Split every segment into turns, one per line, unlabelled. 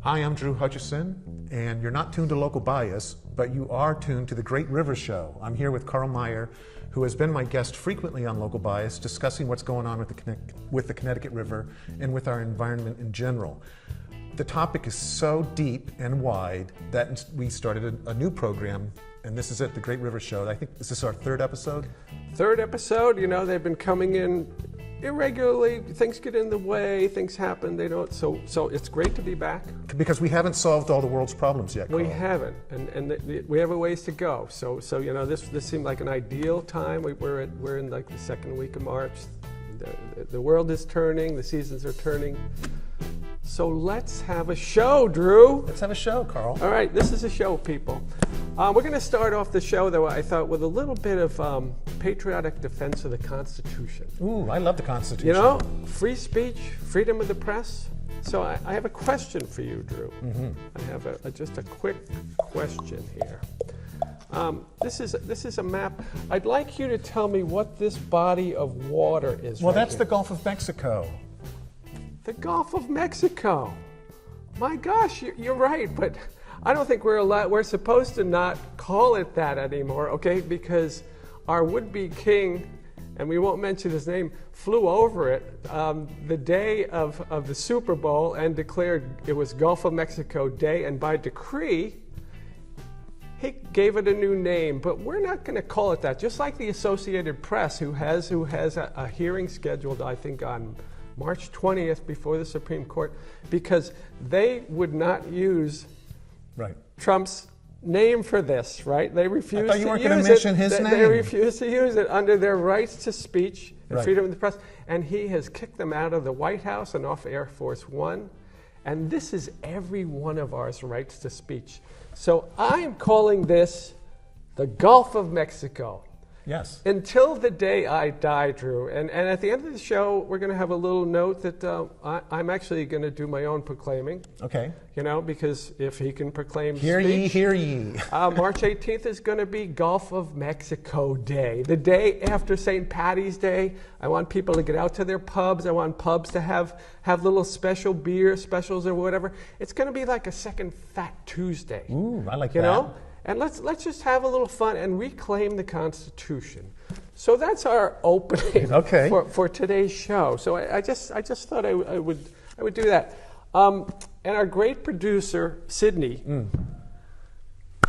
Hi, I'm Drew Hutchison, and you're not tuned to Local Bias, but you are tuned to the Great River Show. I'm here with Karl Meyer, who has been my guest frequently on Local Bias, discussing what's going on with the Connecticut River and with our environment in general. The topic is so deep and wide that we started a new program, and this is it, the Great River Show. I think, is this our third episode?
Third episode, you know, they've been coming in irregularly. Things get in the way, things happen, they don't, so it's great to be back.
Because we haven't solved all the world's problems yet, Karl.
We haven't, and we have a ways to go. So you know, this seemed like an ideal time. We're in like the second week of March. The world is turning, the seasons are turning. So let's have a show, Drew.
Let's have a show, Karl.
All right, this is a show, people. We're going to start off the show, though, I thought, with a little bit of patriotic defense of the Constitution.
Ooh, I love the Constitution.
You know, free speech, freedom of the press. So I have a question for you, Drew. Mm-hmm. I have just a quick question here. This is a map. I'd like you to tell me what this body of water is.
Well,
right
that's
here.
the Gulf of Mexico.
The Gulf of Mexico. My gosh, you're right, but I don't think we're supposed to not call it that anymore, okay? Because our would-be king, and we won't mention his name, flew over it the day of the Super Bowl and declared it was Gulf of Mexico Day, and by decree, he gave it a new name, but we're not going to call it that. Just like the Associated Press, who has a hearing scheduled, I think, on March 20th before the Supreme Court, because they would not use Trump's name for this, right? They refused to use it. I thought you weren't going to mention his name. They refused to use it under their rights to speech and freedom of the press, and he has kicked them out of the White House and off Air Force One, and this is every one of our rights to speech. So I'm calling this the Gulf of Mexico.
Yes.
Until the day I die, Drew. And at the end of the show, we're going to have a little note that I'm actually going to do my own proclaiming. Okay. You know, because if he can proclaim
Hear
speech,
ye, hear ye.
March 18th is going to be Gulf of Mexico Day. The day after St. Patty's Day. I want people to get out to their pubs. I want pubs to have little special beer specials or whatever. It's going to be like a second Fat Tuesday.
Ooh, I like that.
You know? And let's just have a little fun and reclaim the Constitution. So that's our opening for today's show. So I just thought I would do that. And our great producer Sydney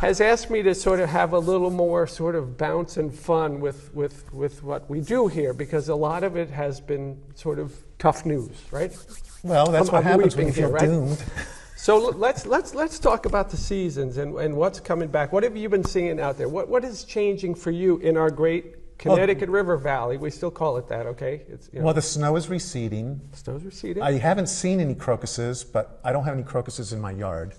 has asked me to sort of have a little more sort of bounce and fun with what we do here, because a lot of it has been sort of tough news, right?
Well, that's what happens when you feel doomed.
So let's talk about the seasons and what's coming back. What have you been seeing out there? What is changing for you in our great Connecticut River Valley? We still call it that, okay? It's, you know.
Well, the snow is receding.
The snow's receding.
I haven't seen any crocuses, but I don't have any crocuses in my yard.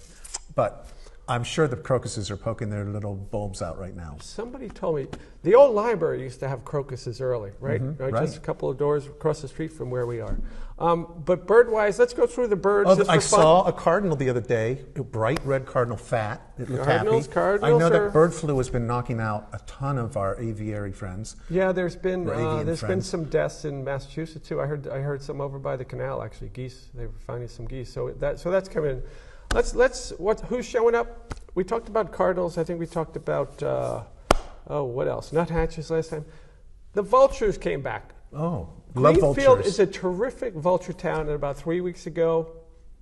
But I'm sure the crocuses are poking their little bulbs out right now.
Somebody told me the old library used to have crocuses early, right?
Mm-hmm,
right? Just a couple of doors across the street from where we are. But bird-wise, let's go through the birds.
I saw a cardinal the other day, a bright red cardinal, fat. It looked happy.
Cardinals
I know that bird flu has been knocking out a ton of our aviary friends.
Yeah, there's been some deaths in Massachusetts too. I heard some over by the canal actually. Geese, they were finding some geese. So that's coming in. Who's showing up? We talked about cardinals. I think we talked about what else? Nuthatches last time. The vultures came back.
Oh, love vultures.
Greenfield is a terrific vulture town. And about 3 weeks ago,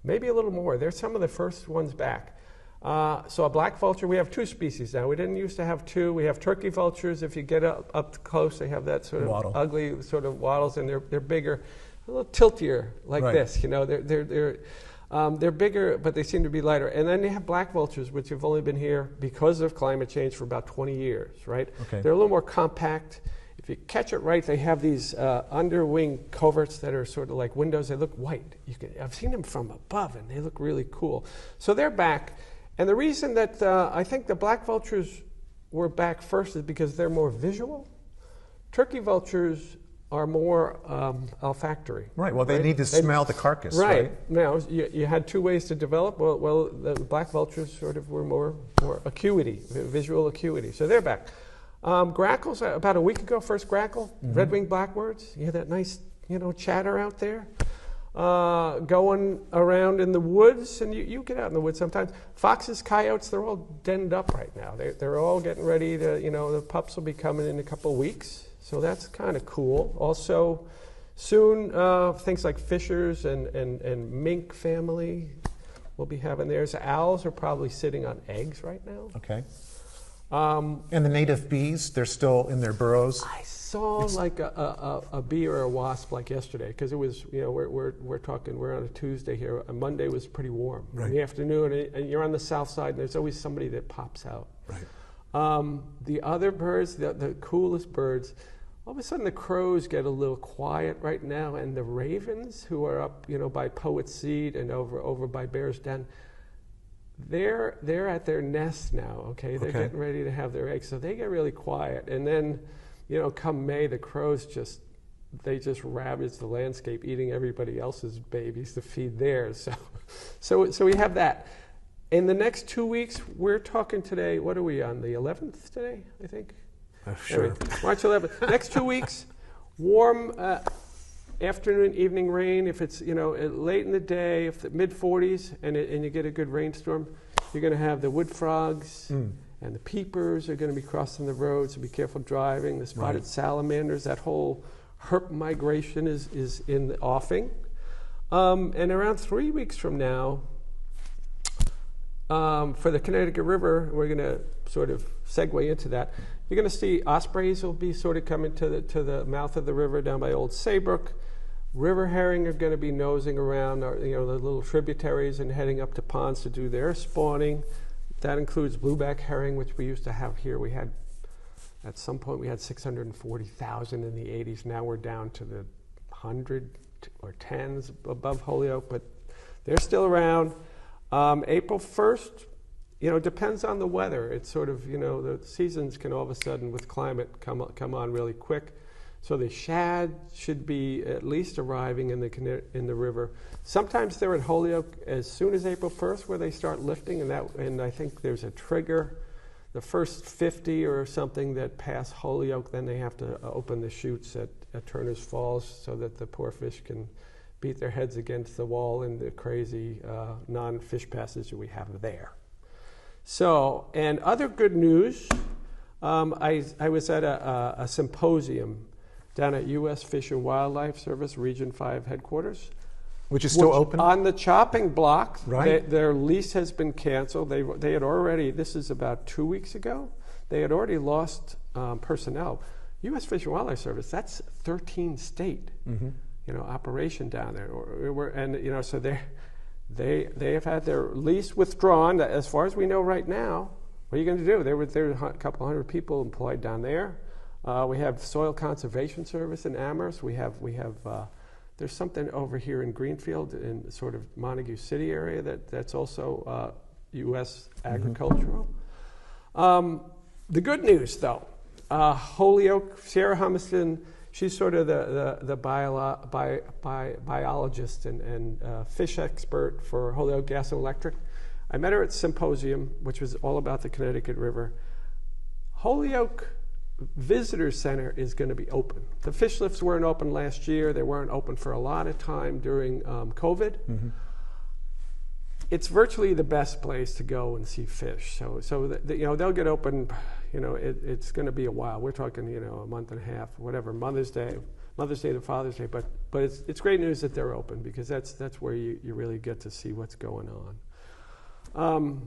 maybe a little more, they're some of the first ones back. So a black vulture, we have two species now. We didn't used to have two. We have turkey vultures. If you get up close, they have that sort of ugly sort of wattles, and they're bigger, a little tiltier like this. You know, they're bigger, but they seem to be lighter. And then you have black vultures, which have only been here because of climate change for about 20 years, right? Okay. They're a little more compact. If you catch it right, they have these underwing coverts that are sort of like windows. They look white. I've seen them from above, and they look really cool. So they're back. And the reason that I think the black vultures were back first is because they're more visual. Turkey vultures are more olfactory.
Right, well, they need to smell the carcass, right?
Now, you had two ways to develop. Well, the black vultures sort of were more acuity, visual acuity. So they're back. Grackles, about a week ago, first grackle, red-winged blackbirds. You hear that nice, chatter out there. going around in the woods, and you get out in the woods sometimes. Foxes, coyotes, they're all denned up right now. They're all getting ready to, the pups will be coming in a couple of weeks, so that's kind of cool. Also, soon, things like fishers and mink family will be having theirs. Owls are probably sitting on eggs right now.
Okay. And the native bees, they're still in their burrows?
I saw like a bee or a wasp like yesterday, because it was, we're on a Tuesday here. A Monday was pretty warm in the afternoon, and you're on the south side, and there's always somebody that pops out.
Right.
The other birds, the coolest birds, all of a sudden the crows get a little quiet right now, and the ravens, who are up, by Poet's Seed and over by Bear's Den, they're at their nest now. Okay, they're getting ready to have their eggs, so they get really quiet. And then, come May, the crows just ravage the landscape, eating everybody else's babies to feed theirs. So we have that. In the next 2 weeks, we're talking today. What are we on? The 11th today, I think.
Sure.
Anyway, March 11th. Next 2 weeks, warm afternoon, evening rain. If it's late in the day, if the mid-40s, and you get a good rainstorm, you're going to have the wood frogs and the peepers are going to be crossing the road. So be careful driving. The spotted salamanders, that whole herp migration is in the offing. And around 3 weeks from now, for the Connecticut River, we're going to sort of segue into that. You're going to see ospreys will be sort of coming to the mouth of the river down by Old Saybrook. River herring are going to be nosing around, the little tributaries and heading up to ponds to do their spawning. That includes blueback herring, which we used to have here. At some point, we had 640,000 in the 80s. Now we're down to the 100 or 10s above Holyoke, but they're still around. April 1st, depends on the weather. It's sort of, the seasons can all of a sudden with climate come on really quick. So the shad should be at least arriving in the river. Sometimes they're at Holyoke as soon as April 1st, where they start lifting, and I think there's a trigger. The first 50 or something that pass Holyoke, then they have to open the chutes at Turner's Falls so that the poor fish can beat their heads against the wall in the crazy non-fish passage that we have there. So, and other good news, I was at a symposium down at U.S. Fish and Wildlife Service Region 5 headquarters.
Which is still open?
On the chopping block.
Right.
Their lease has been canceled. They had already, this is about 2 weeks ago, they had already lost personnel. U.S. Fish and Wildlife Service, that's 13 state, operation down there. So they have had their lease withdrawn. As far as we know right now, what are you going to do? There were a couple hundred people employed down there. We have Soil Conservation Service in Amherst. We have there's something over here in Greenfield in sort of Montague City area that's also U.S. agricultural. The good news, though, Holyoke, Sierra Humiston, she's sort of the biologist and fish expert for Holyoke Gas and Electric. I met her at Symposium, which was all about the Connecticut River. Holyoke Visitor Center is going to be open. The fish lifts weren't open last year. They weren't open for a lot of time during COVID. It's virtually the best place to go and see fish. So they'll get open. It's going to be a while. We're talking a month and a half, whatever. Mother's Day to Father's Day. But it's great news that they're open, because that's where you really get to see what's going on.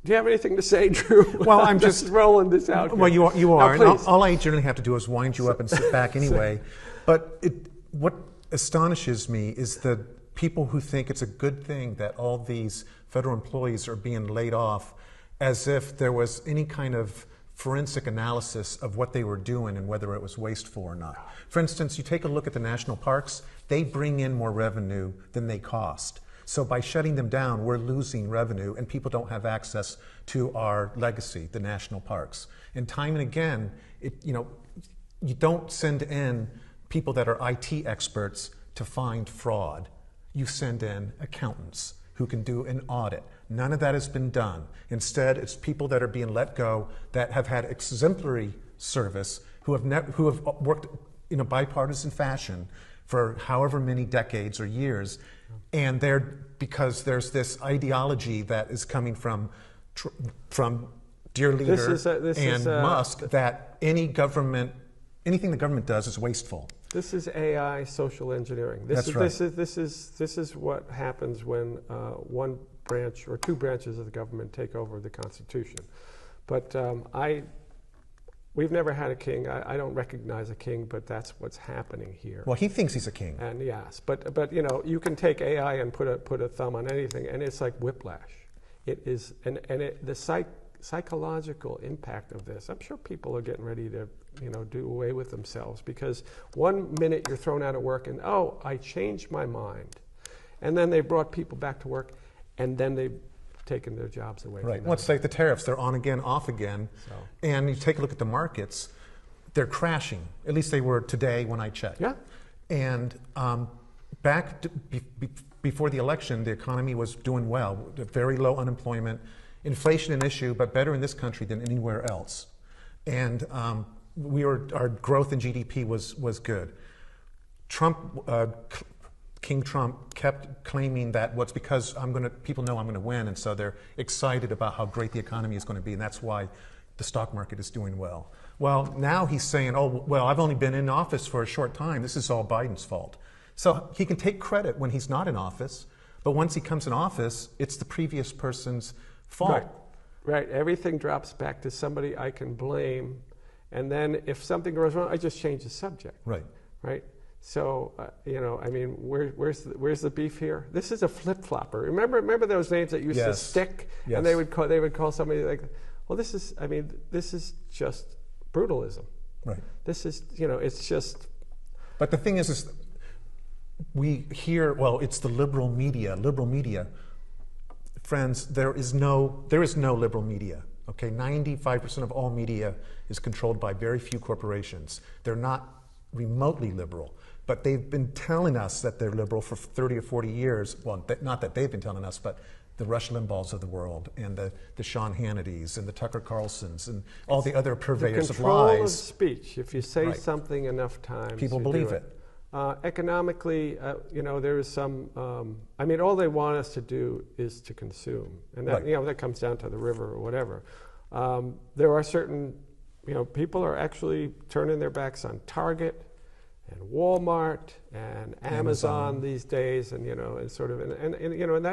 Do you have anything to say, Drew?
Well, I'm just
rolling this out here.
Well, you are.
No,
and all I generally have to do is wind you up and sit back anyway. But what astonishes me is the people who think it's a good thing that all these federal employees are being laid off, as if there was any kind of forensic analysis of what they were doing and whether it was wasteful or not. For instance, you take a look at the national parks, they bring in more revenue than they cost. So by shutting them down, we're losing revenue, and people don't have access to our legacy, the national parks. And time and again, you don't send in people that are IT experts to find fraud. You send in accountants who can do an audit. None of that has been done. Instead, it's people that are being let go that have had exemplary service, who have worked in a bipartisan fashion, for however many decades or years, and because there's this ideology that is coming from dear leader Musk that anything the government does is wasteful.
This is AI social engineering. This is what happens when one branch or two branches of the government take over the Constitution. But we've never had a king. I don't recognize a king, but that's what's happening here.
Well, he thinks he's a king.
And yes, but you know, you can take AI and put a thumb on anything, and it's like whiplash. It is, the psychological impact of this. I'm sure people are getting ready to, you know, do away with themselves, because one minute you're thrown out of work and, oh, I changed my mind. And then they brought people back to work, and then they've taken their jobs away from them.
Well, it's like the tariffs. They're on again, off again. So. And you take a look at the markets, they're crashing. At least they were today when I checked.
Yeah.
And before the election, the economy was doing well, very low unemployment, inflation an issue, but better in this country than anywhere else. And our growth in GDP was good. King Trump kept claiming that what's because people know I'm going to win, and so they're excited about how great the economy is going to be, and that's why the stock market is doing well. Well, now he's saying, oh, well, I've only been in office for a short time. This is all Biden's fault. So he can take credit when he's not in office, but once he comes in office, it's the previous person's fault.
Right. Everything drops back to somebody I can blame, and then if something goes wrong, I just change the subject. Right. So you know, I mean, where's the beef here? This is a flip-flopper. Remember those names that used to stick, and they would call somebody like, well, this is just brutalism. Right. This is, you know, it's just.
But the thing is we hear, well, it's the liberal media. Friends, there is no liberal media. Okay, 95% of all media is controlled by very few corporations. They're not remotely liberal, but they've been telling us that they're liberal for 30 or 40 years. Well, not that they've been telling us, but the Rush Limbaughs of the world, and the Sean Hannitys, and the Tucker Carlsons, and all the other purveyors of lies.
The control of speech. If you say something enough times,
people believe it.
Economically, you know, there is some. I mean, all they want us to do is to consume, and that, you know, that comes down to the river or whatever. There are certain, you know, people are actually turning their backs on Target and Walmart and Amazon these days, and you know, and sort of, and you know, and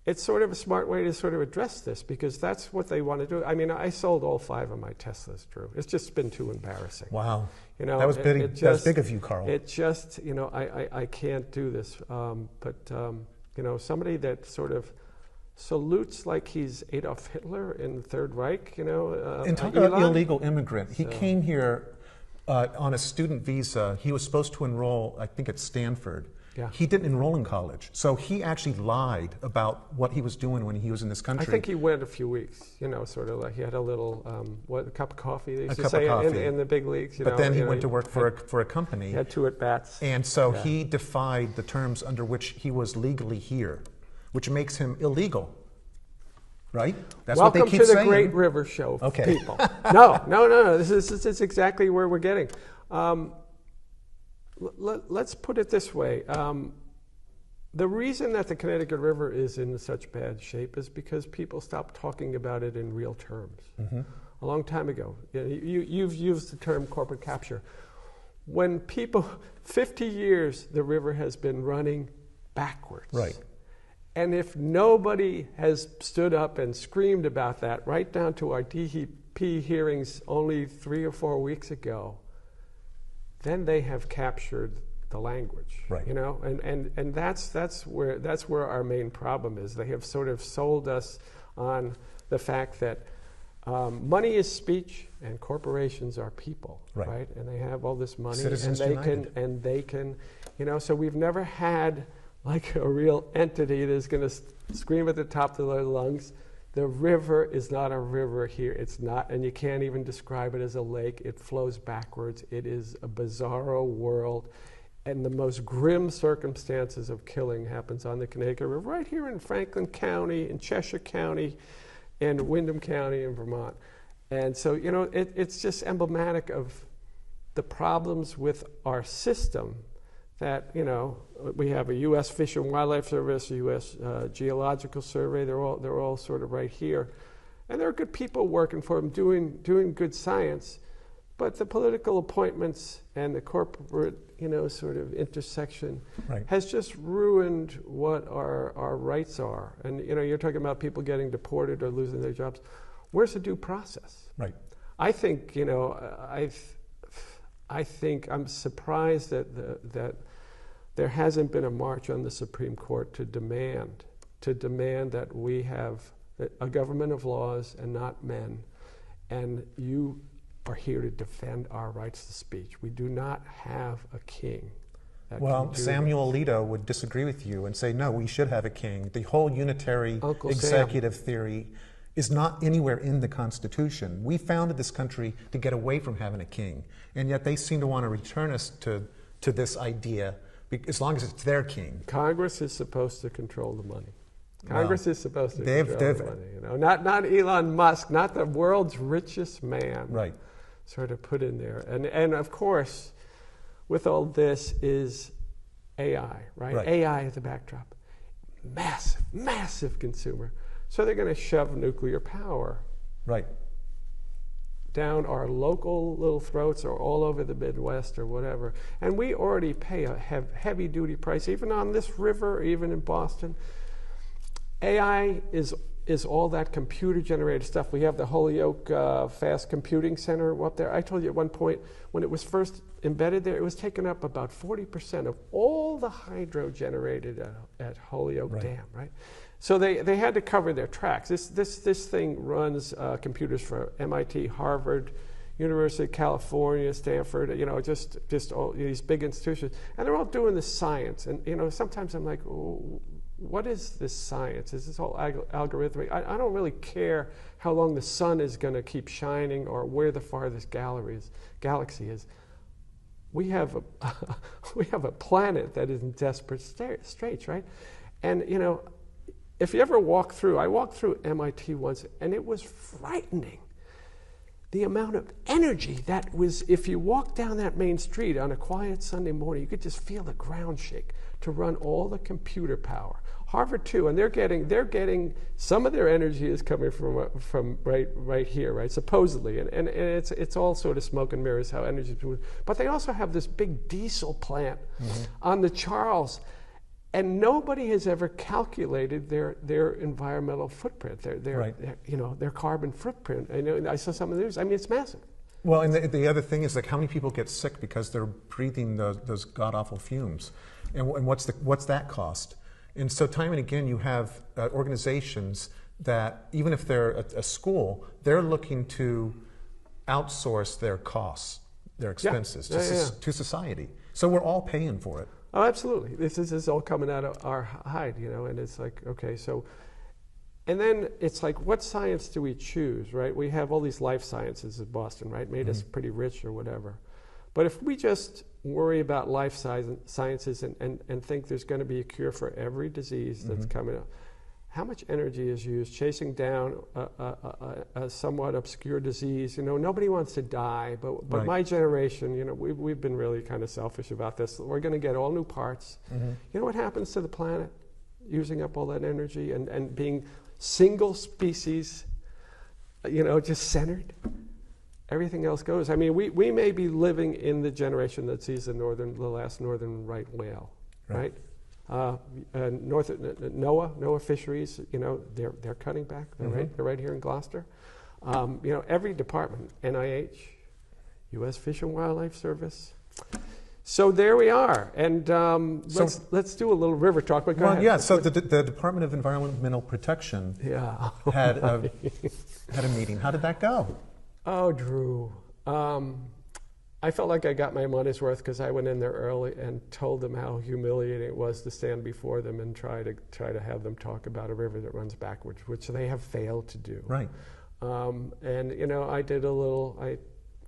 it's sort of a smart way to sort of address this, because that's what they want to do. I mean, I sold all 5 of my Teslas, Drew. It's just been too embarrassing.
Wow.
You know,
that was big. That was big of you, Karl.
It just, you know, I can't do this. But you know, somebody that sort of salutes like he's Adolf Hitler in the Third Reich, you know.
And talk about illegal immigrant. He came here on a student visa. He was supposed to enroll, I think, at Stanford. Yeah. He didn't enroll in college, so he actually lied about what he was doing when he was in this country.
I think he went a few weeks, you know, sort of like he had a little, a cup of coffee, they used to say in the big leagues.
But then he went to work for a company.
He had 2 at-bats.
And so he defied the terms under which he was legally here, which makes him illegal. Right? That's
Welcome
what they keep saying.
To the Great River Show, people. No. This is exactly where we're getting. Let's put it this way. The reason that the Connecticut River is in such bad shape is because people stopped talking about it in real terms. Mm-hmm. A long time ago. You've used the term corporate capture. When 50 years, the river has been running backwards.
Right.
And if nobody has stood up and screamed about that, right down to our DEP hearings only 3 or 4 weeks ago, then they have captured the language, right? You know, and that's where our main problem is. They have sort of sold us on the fact that money is speech and corporations are people, right? And they have all this money, and they can, you know. So we've never had like a real entity that's going to scream at the top of their lungs. The river is not a river here. It's not, and you can't even describe it as a lake. It flows backwards. It is a bizarro world, and the most grim circumstances of killing happens on the Connecticut River, right here in Franklin County, in Cheshire County, and Windham County in Vermont. And so, you know, it's just emblematic of the problems with our system that, we have a U.S. Fish and Wildlife Service, a U.S. Geological Survey. They're all sort of right here. And there are good people working for them, doing good science. But the political appointments and the corporate, sort of intersection has just ruined what our rights are. And, you're talking about people getting deported or losing their jobs. Where's the due process?
Right.
I think, I think I'm surprised that there hasn't been a march on the Supreme Court to demand that we have a government of laws and not men, and you are here to defend our rights to speech. We do not have a king.
Well, Samuel Alito would disagree with you and say, no, we should have a king. The whole unitary executive theory is not anywhere in the Constitution. We founded this country to get away from having a king, and yet they seem to want to return us to this idea, as long as it's their king.
Congress is supposed to control the money. Congress is supposed to control the money. Not Elon Musk, not the world's richest man.
Right.
Sort of put in there. And of course, with all this is AI, right? AI is the backdrop. Massive consumer. So they're going to shove nuclear power down our local little throats or all over the Midwest or whatever. And we already pay a heavy-duty price, even on this river, even in Boston. AI is all that computer-generated stuff. We have the Holyoke Fast Computing Center up there. I told you at one point, when it was first embedded there, it was taking up about 40% of all the hydro generated at Holyoke Dam, right? So they had to cover their tracks. This thing runs computers for MIT, Harvard, University of California, Stanford, just all these big institutions. And they're all doing the science. And, sometimes I'm like, oh, what is this science? Is this all algorithmic? I don't really care how long the sun is going to keep shining or where the farthest galaxy is. We have a planet that is in desperate straits, right? And, if you ever I walked through MIT once, and it was frightening. The amount of energy that was, if you walked down that main street on a quiet Sunday morning, you could just feel the ground shake to run all the computer power. Harvard too, and they're getting some of their energy is coming from right here, right? Supposedly, and it's all sort of smoke and mirrors how energy is moving. But they also have this big diesel plant on the Charles. And nobody has ever calculated their environmental footprint, their carbon footprint. I saw some of the news. I mean, it's massive.
Well, and the other thing is, like, how many people get sick because they're breathing those god awful fumes, and what's that cost? And so time and again, you have organizations that, even if they're a school, they're looking to outsource their costs, their expenses to society. So we're all paying for it.
Oh, absolutely. This is all coming out of our hide, and it's like, okay, so, and then it's like, what science do we choose, right? We have all these life sciences in Boston, right? Made us pretty rich or whatever. But if we just worry about life sciences and think there's going to be a cure for every disease that's coming up, how much energy is used chasing down a somewhat obscure disease? Nobody wants to die, but my generation, we've been really kind of selfish about this. We're going to get all new parts. You know what happens to the planet using up all that energy and being single species, just centered? Everything else goes. I mean, we may be living in the generation that sees the last northern right whale, right? NOAA fisheries, they're cutting back. They're right here in Gloucester. Every department, NIH, U.S. Fish and Wildlife Service. So there we are, and let's do a little river talk. But go ahead.
Yeah. So the Department of Environmental Protection had a meeting. How did that go?
Oh, Drew. I felt like I got my money's worth because I went in there early and told them how humiliating it was to stand before them and try to have them talk about a river that runs backwards, which they have failed to do.
Right.
And I did a little. I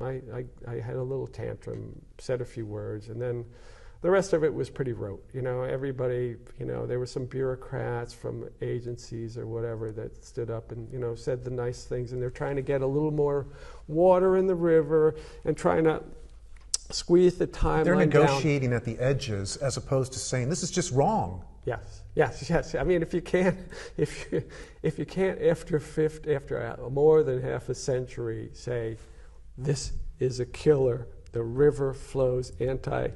had a little tantrum, said a few words, and then the rest of it was pretty rote. Everybody. There were some bureaucrats from agencies or whatever that stood up and said the nice things, and they're trying to get a little more water in the river and trying to squeeze the timeline
They're
down.
negotiating at the edges as opposed to saying this is just wrong.
Yes. I mean, if you can't after more than half a century say this is a killer, the river flows anti-gravity.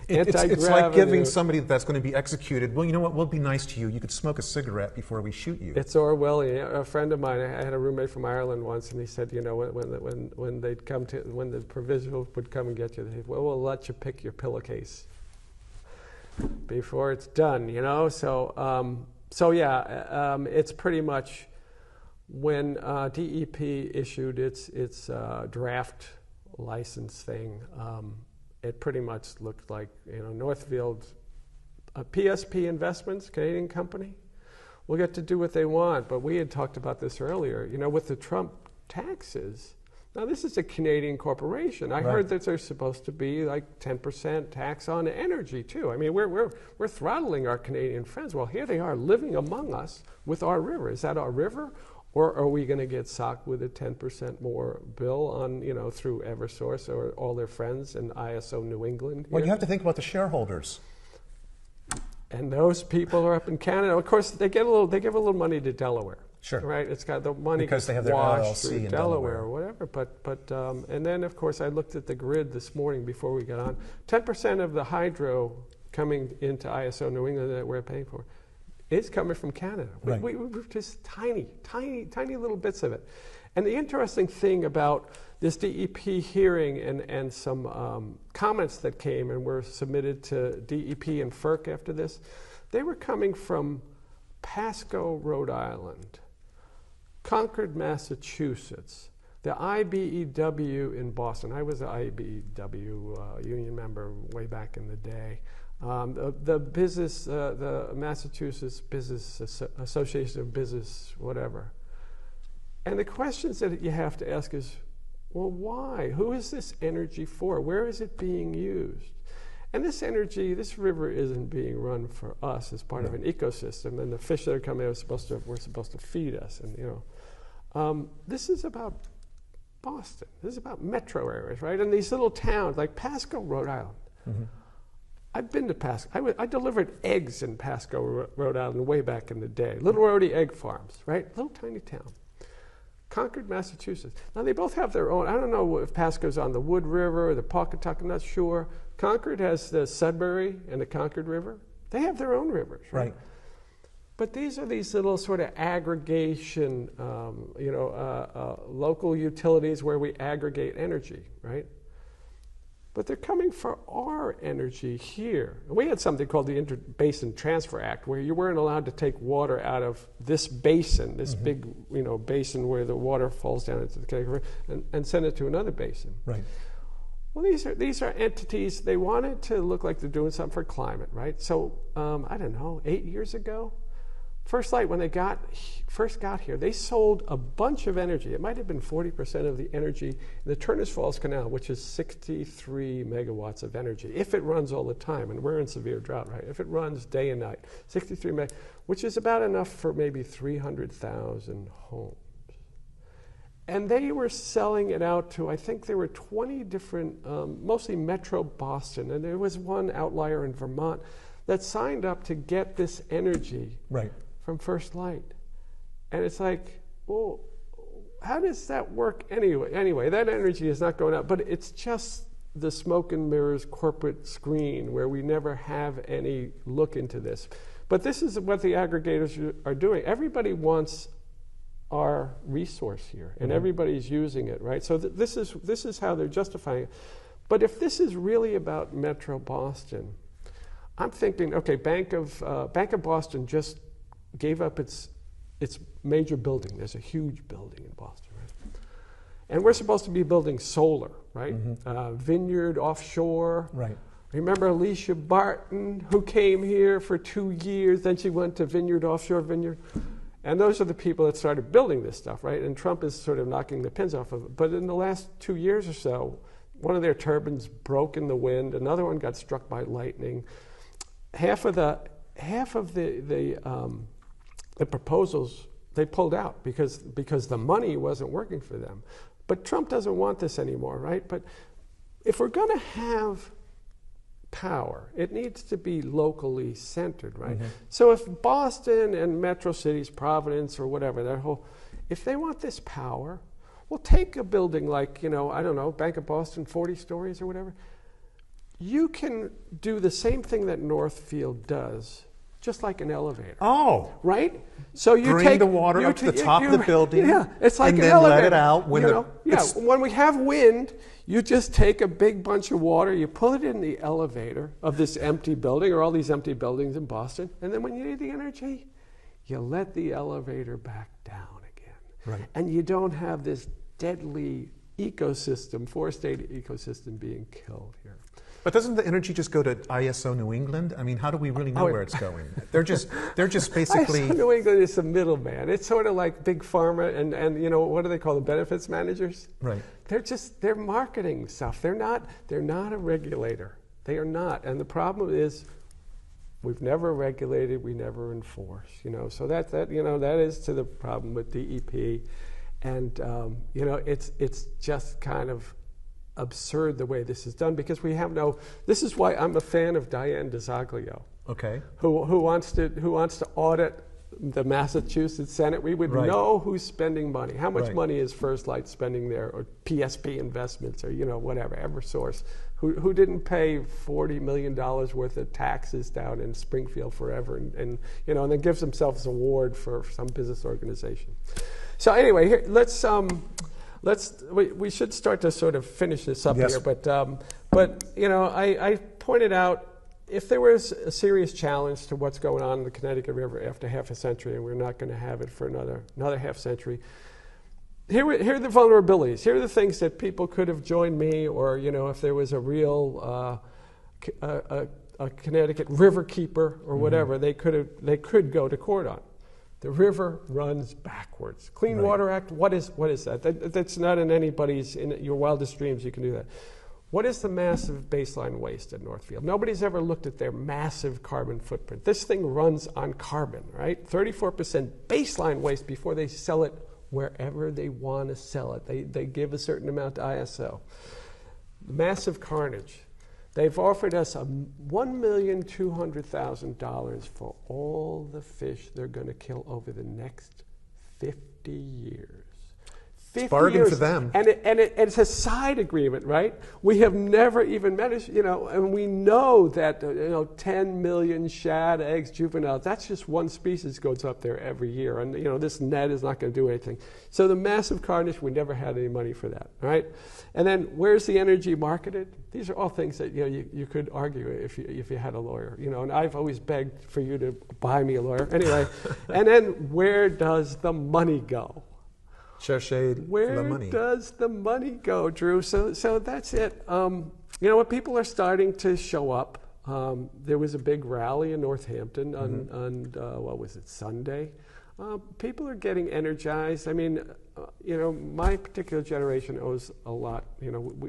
It's like giving somebody that's going to be executed, well, you know what, we'll be nice to you. You could smoke a cigarette before we shoot you.
It's Orwellian. A friend of mine, I had a roommate from Ireland once, and he said, you know, when they'd come to, when the provisional would come and get you, they'd say, well, we'll let you pick your pillowcase before it's done, you know. It's pretty much when DEP issued its draft license thing, it pretty much looked like, you know, Northfield, PSP Investments, Canadian company, will get to do what they want. But we had talked about this earlier, you know, with the Trump taxes. Now, this is a Canadian corporation. I heard that there's supposed to be like 10% tax on energy too. I mean, we're throttling our Canadian friends. Well, here they are living among us with our river. Is that our river? Or are we going to get socked with a 10% more bill on, you know, through Eversource or all their friends and ISO New England?
Well, you have to think about the shareholders.
And those people are up in Canada. Of course, they give a little money to Delaware.
Sure.
Right. It's got the money
because they have their
washed
LLC
through
in
Delaware or whatever. But and then of course I looked at the grid this morning before we got on. 10% of the hydro coming into ISO New England that we're paying for is coming from Canada.
Right.
We're just tiny little bits of it. And the interesting thing about this DEP hearing and some comments that came and were submitted to DEP and FERC after this, they were coming from Pasco, Rhode Island, Concord, Massachusetts, the IBEW in Boston. I was an IBEW union member way back in the day. The Massachusetts Business Association of Business, whatever. And the questions that you have to ask is, well, why? Who is this energy for? Where is it being used? And this energy, this river isn't being run for us as part of an ecosystem, and the fish that are coming out we're supposed to feed us, and you know. This is about Boston. This is about metro areas, right? And these little towns like Pasco, Rhode Island. Mm-hmm. I've been to Pasco. I delivered eggs in Pasco, Rhode Island way back in the day. Little Rhodey egg farms, right? Little tiny town. Concord, Massachusetts. Now they both have their own. I don't know if Pasco's on the Wood River or the Pawcatuck, I'm not sure. Concord has the Sudbury and the Concord River. They have their own rivers, right? But these are these little sort of aggregation, local utilities where we aggregate energy, right? But they're coming for our energy here. We had something called the Inter-Basin Transfer Act, where you weren't allowed to take water out of this basin, this big, basin where the water falls down into the Connecticut River, and send it to another basin.
Right.
Well, these are entities. They wanted to look like they're doing something for climate, right? So I don't know, 8 years ago, First Light, when they first got here, they sold a bunch of energy. It might have been 40% of the energy in the Turners Falls Canal, which is 63 megawatts of energy, if it runs all the time. And we're in severe drought, right? If it runs day and night, 63 meg, which is about enough for maybe 300,000 homes. And they were selling it out to, I think there were 20 different, mostly Metro Boston, and there was one outlier in Vermont that signed up to get this energy from First Light. And it's like, well, how does that work anyway? Anyway, that energy is not going out, but it's just the smoke and mirrors corporate screen where we never have any look into this. But this is what the aggregators are doing. Everybody wants our resource here, and everybody's using it, right? So this is how they're justifying it. But if this is really about Metro Boston, I'm thinking, okay, Bank of Boston just gave up its major building. There's a huge building in Boston, right? And we're supposed to be building solar, right? Vineyard offshore.
Right.
Remember Alicia Barton, who came here for 2 years, then she went to Vineyard Offshore. And those are the people that started building this stuff, right? And Trump is sort of knocking the pins off of it. But in the last 2 years or so, one of their turbines broke in the wind. Another one got struck by lightning. Half of the proposals they pulled out because the money wasn't working for them. But Trump doesn't want this anymore, right? But if we're going to have power, it needs to be locally centered, right? So if Boston and metro cities, Providence or whatever, if they want this power, well, take a building like, I don't know, Bank of Boston, 40 stories or whatever. You can do the same thing that Northfield does, just like an elevator.
Oh.
Right? So you
bring the water up to the top of the building.
Yeah, it's like
and
an
then
elevator.
let it out when
when we have wind, you just take a big bunch of water, you pull it in the elevator of this empty building or all these empty buildings in Boston, and then when you need the energy, you let the elevator back down again.
Right.
And you don't have this deadly ecosystem, forested ecosystem being killed here.
But doesn't the energy just go to ISO New England? I mean, how do we really know where it's going? They're just basically.
ISO New England is the middleman. It's sort of like big pharma and what do they call the benefits managers?
Right.
They're marketing stuff. They're not a regulator. They are not. And the problem is we've never regulated, we never enforce. So that is to the problem with DEP. And it's just kind of absurd the way this is done because we have this is why I'm a fan of Diane DiZoglio.
Okay.
Who wants to audit the Massachusetts Senate. We would know who's spending money. How much money is First Light spending there, or PSP Investments, or whatever, Eversource, who didn't pay $40 million worth of taxes down in Springfield forever, and then gives themselves an award for some business organization. So anyway, here, we should start to sort of finish this up here, but I pointed out if there was a serious challenge to what's going on in the Connecticut River after half a century, and we're not going to have it for another half century, here are the vulnerabilities. Here are the things that people could have joined me, or if there was a real a Connecticut river keeper or whatever, they could go to court on. The river runs backwards. Clean Water Act, what is that? That's not in your wildest dreams you can do that. What is the massive baseline waste at Northfield? Nobody's ever looked at their massive carbon footprint. This thing runs on carbon, right? 34% baseline waste before they sell it wherever they want to sell it. They give a certain amount to ISO. Massive carnage. They've offered us $1,200,000 for all the fish they're going to kill over the next 50 years.
It's bargain for them.
And it's a side agreement, right? We have never even met, and we know that 10 million shad eggs juveniles, that's just one species goes up there every year. And this net is not going to do anything. So the massive carnage, we never had any money for that, right? And then where's the energy marketed? These are all things that you could argue if you had a lawyer, and I've always begged for you to buy me a lawyer. Anyway, and then where does the money go? Where does the money go, Drew? So that's it. People are starting to show up. There was a big rally in Northampton on what was it, Sunday? People are getting energized. I mean, my particular generation owes a lot.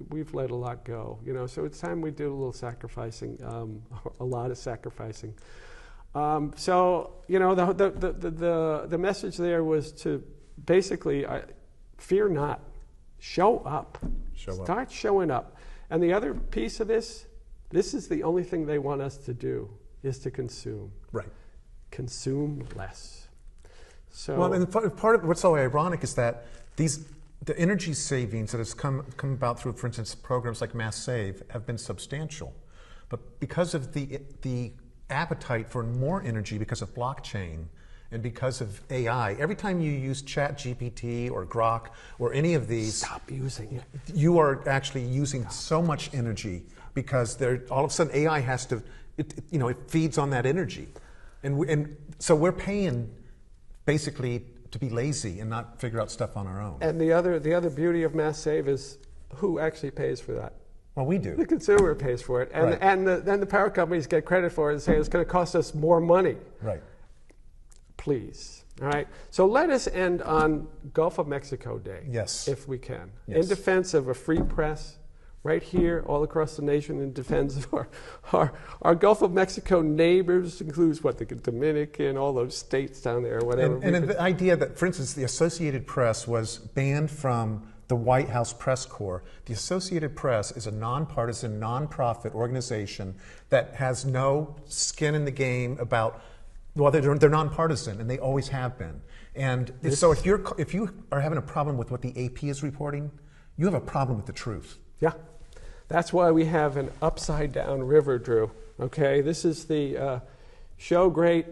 We've let a lot go. So it's time we do a little sacrificing, a lot of sacrificing. The message there was to basically, fear not, show up. Start showing up. And the other piece of this is the only thing they want us to do, is to consume. Right. Consume less. So,
well, and part of what's so ironic is that the energy savings that has come about through, for instance, programs like Mass Save have been substantial. But because of the appetite for more energy because of blockchain, and because of AI, every time you use ChatGPT or Grok or any of these,
stop using it.
You are actually using so much energy because all of a sudden AI has to, it feeds on that energy, and so we're paying basically to be lazy and not figure out stuff on our own.
And the other beauty of Mass Save is who actually pays for that.
Well, we do.
The consumer pays for it, and then the power companies get credit for it and say it's going to cost us more money.
Right.
Please. All right. So let us end on Gulf of Mexico Day.
Yes.
If we can.
Yes.
In defense of a free press, right here, all across the nation, in defense of our Gulf of Mexico neighbors, includes the Dominican, all those states down there, or whatever.
And the idea that, for instance, the Associated Press was banned from the White House press corps. The Associated Press is a nonpartisan, nonprofit organization that has no skin in the game about, well, they're nonpartisan, and they always have been. And so if you are having a problem with what the AP is reporting, you have a problem with the truth.
Yeah. That's why we have an upside down river, Drew. Okay, this is the show great,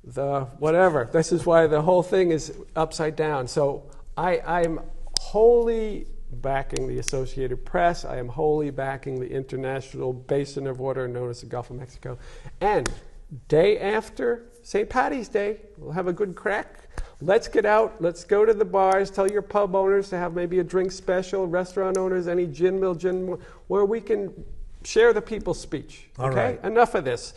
the whatever. This is why the whole thing is upside down. So I'm wholly backing the Associated Press. I am wholly backing the international basin of water known as the Gulf of Mexico. And day after St. Paddy's Day, we'll have a good crack. Let's get out. Let's go to the bars. Tell your pub owners to have maybe a drink special. Restaurant owners, any gin mill, where we can share the people's speech. Okay?
All right.
Enough of this.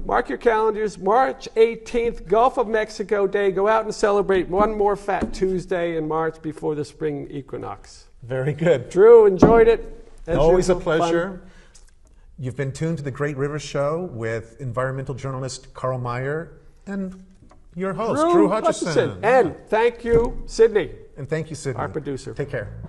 Mark your calendars. March 18th, Gulf of Mexico Day. Go out and celebrate one more Fat Tuesday in March before the spring equinox.
Very good.
Drew, enjoyed it.
Always a pleasure. Fun. You've been tuned to the Great River Show with environmental journalist Karl Meyer and your host, Drew Hutchison.
And thank you, Sydney.
And thank you, Sydney.
Our producer.
Take care.